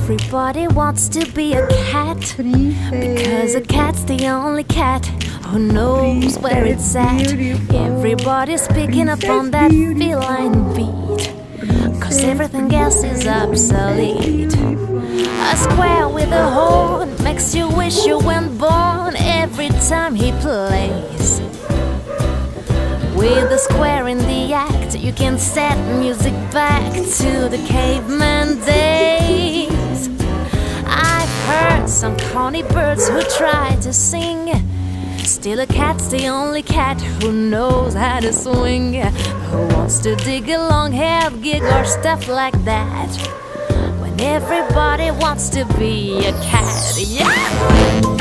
Everybody wants to be a cat, because a cat's the only cat who knows where it's at. Everybody's picking up on that feline beat, cause everything else is obsolete. A square with a horn makes you wish you weren't born every time he plays. With a square in the act, you can set music back to the caveman days. I've heard some corny birds who try to sing, still a cat's the only cat who knows how to swing. Who wants to dig a long-haired gig or stuff like that, when everybody wants to be a cat? Yeah!